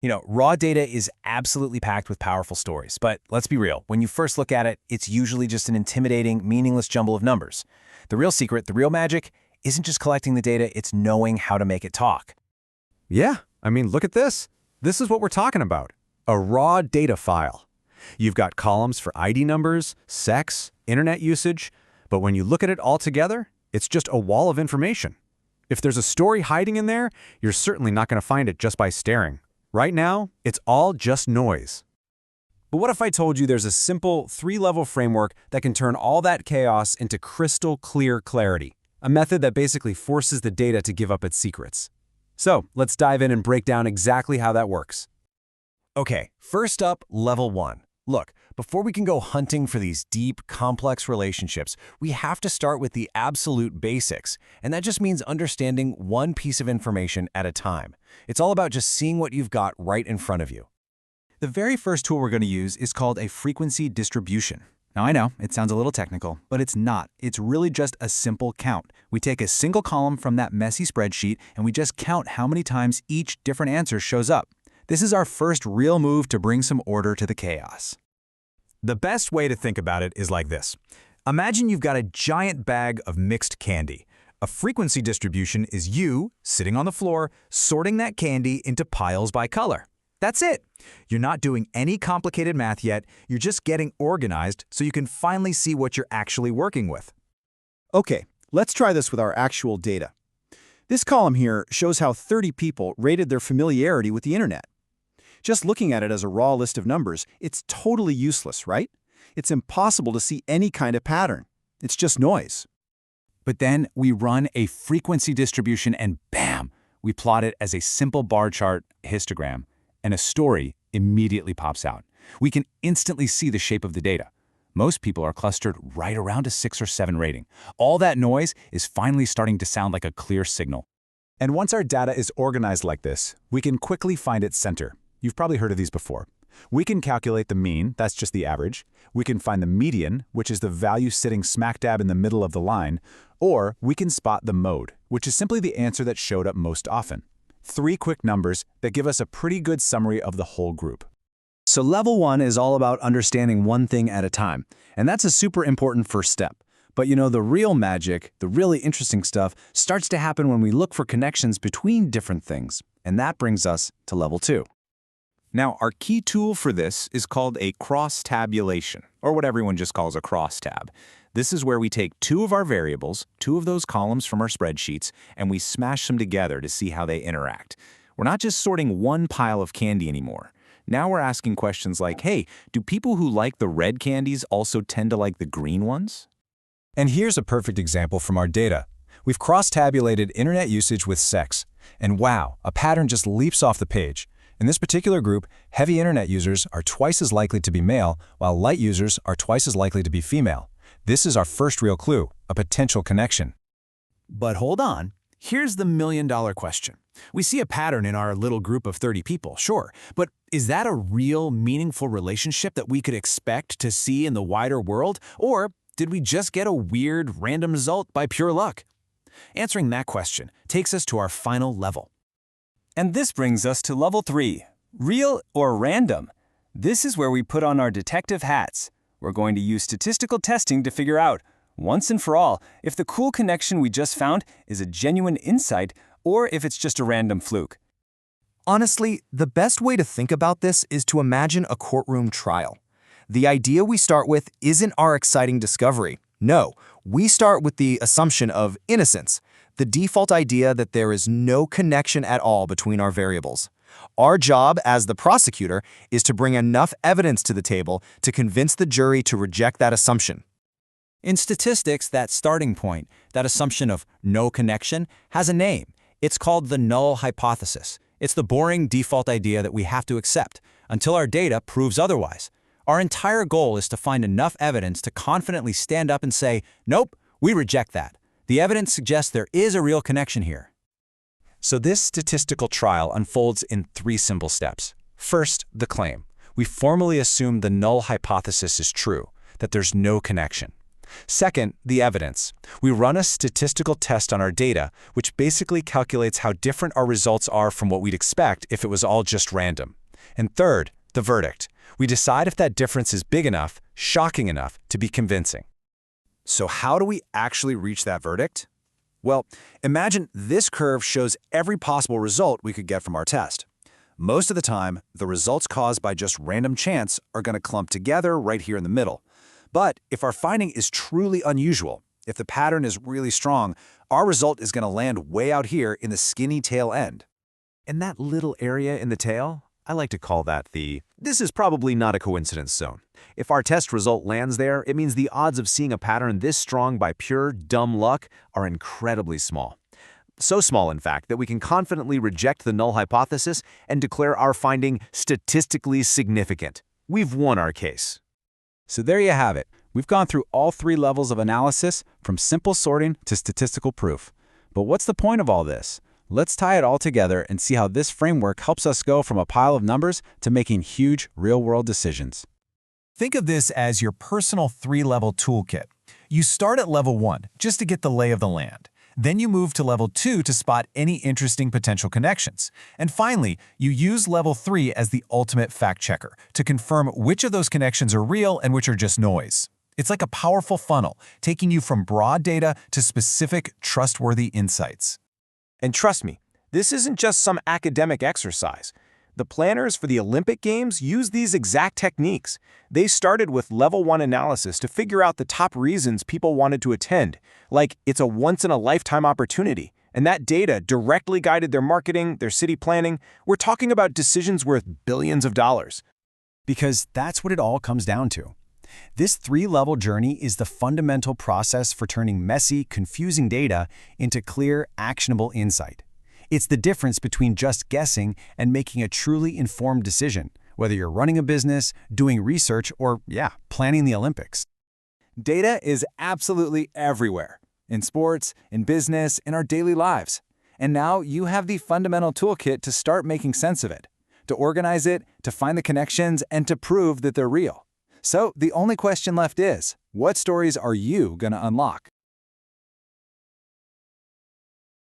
Raw data is absolutely packed with powerful stories, but let's be real. When you first look at it, it's usually just an intimidating, meaningless jumble of numbers. The real secret, the real magic, isn't just collecting the data, it's knowing how to make it talk. Yeah, I mean, look at this. This is what we're talking about. A raw data file. You've got columns for ID numbers, sex, internet usage, but when you look at it all together, it's just a wall of information. If there's a story hiding in there, you're certainly not going to find it just by staring. Right now, it's all just noise. But what if I told you there's a simple 3-level framework that can turn all that chaos into crystal clear clarity? A method that basically forces the data to give up its secrets. So let's dive in and break down exactly how that works. Okay, first up, level 1. Look, before we can go hunting for these deep, complex relationships, we have to start with the absolute basics, and that just means understanding one piece of information at a time. It's all about just seeing what you've got right in front of you. The very first tool we're going to use is called a frequency distribution. Now I know, it sounds a little technical, but it's not. It's really just a simple count. We take a single column from that messy spreadsheet and we just count how many times each different answer shows up. This is our first real move to bring some order to the chaos. The best way to think about it is like this. Imagine you've got a giant bag of mixed candy. A frequency distribution is you, sitting on the floor, sorting that candy into piles by color. That's it. You're not doing any complicated math yet, you're just getting organized so you can finally see what you're actually working with. Okay, let's try this with our actual data. This column here shows how 30 people rated their familiarity with the internet. Just looking at it as a raw list of numbers, it's totally useless, right? It's impossible to see any kind of pattern. It's just noise. But then we run a frequency distribution and bam, we plot it as a simple bar chart histogram, and a story immediately pops out. We can instantly see the shape of the data. Most people are clustered right around a 6 or 7 rating. All that noise is finally starting to sound like a clear signal. And once our data is organized like this, we can quickly find its center. You've probably heard of these before. We can calculate the mean, that's just the average. We can find the median, which is the value sitting smack dab in the middle of the line. Or we can spot the mode, which is simply the answer that showed up most often. 3 quick numbers that give us a pretty good summary of the whole group. So level 1 is all about understanding one thing at a time, and that's a super important first step. But the real magic, the really interesting stuff, starts to happen when we look for connections between different things, and that brings us to level 2. Now, our key tool for this is called a cross-tabulation, or what everyone just calls a crosstab. This is where we take 2 of our variables, 2 of those columns from our spreadsheets, and we smash them together to see how they interact. We're not just sorting one pile of candy anymore. Now we're asking questions like, hey, do people who like the red candies also tend to like the green ones? And here's a perfect example from our data. We've cross-tabulated internet usage with sex, and wow, a pattern just leaps off the page. In this particular group, heavy internet users are twice as likely to be male, while light users are twice as likely to be female. This is our first real clue, a potential connection. But hold on, here's the million-dollar question. We see a pattern in our little group of 30 people, sure, but is that a real, meaningful relationship that we could expect to see in the wider world, or did we just get a weird, random result by pure luck? Answering that question takes us to our final level. And this brings us to level 3, real or random. This is where we put on our detective hats. We're going to use statistical testing to figure out, once and for all, if the cool connection we just found is a genuine insight or if it's just a random fluke. Honestly, the best way to think about this is to imagine a courtroom trial. The idea we start with isn't our exciting discovery. No, we start with the assumption of innocence, the default idea that there is no connection at all between our variables. Our job as the prosecutor is to bring enough evidence to the table to convince the jury to reject that assumption. In statistics, that starting point, that assumption of no connection, has a name. It's called the null hypothesis. It's the boring default idea that we have to accept until our data proves otherwise. Our entire goal is to find enough evidence to confidently stand up and say, nope, we reject that. The evidence suggests there is a real connection here. So this statistical trial unfolds in 3 simple steps. First, the claim. We formally assume the null hypothesis is true, that there's no connection. Second, the evidence. We run a statistical test on our data, which basically calculates how different our results are from what we'd expect if it was all just random. And third, the verdict. We decide if that difference is big enough, shocking enough, to be convincing. So how do we actually reach that verdict? Well, imagine this curve shows every possible result we could get from our test. Most of the time, the results caused by just random chance are going to clump together right here in the middle. But if our finding is truly unusual, if the pattern is really strong, our result is going to land way out here in the skinny tail end. And that little area in the tail, I like to call that the "this is probably not a coincidence" zone. If our test result lands there, it means the odds of seeing a pattern this strong by pure, dumb luck are incredibly small. So small, in fact, that we can confidently reject the null hypothesis and declare our finding statistically significant. We've won our case. So there you have it. We've gone through all 3 levels of analysis, from simple sorting to statistical proof. But what's the point of all this? Let's tie it all together and see how this framework helps us go from a pile of numbers to making huge, real-world decisions. Think of this as your personal 3-level toolkit. You start at level 1 just to get the lay of the land. Then you move to level 2 to spot any interesting potential connections. And finally, you use level 3 as the ultimate fact checker to confirm which of those connections are real and which are just noise. It's like a powerful funnel, taking you from broad data to specific, trustworthy insights. And trust me, this isn't just some academic exercise. The planners for the Olympic Games use these exact techniques. They started with level 1 analysis to figure out the top reasons people wanted to attend, like it's a once-in-a-lifetime opportunity, and that data directly guided their marketing, their city planning. We're talking about decisions worth billions of dollars. Because that's what it all comes down to. This 3-level journey is the fundamental process for turning messy, confusing data into clear, actionable insight. It's the difference between just guessing and making a truly informed decision, whether you're running a business, doing research, or, planning the Olympics. Data is absolutely everywhere, in sports, in business, in our daily lives. And now you have the fundamental toolkit to start making sense of it, to organize it, to find the connections, and to prove that they're real. So the only question left is, what stories are you going to unlock?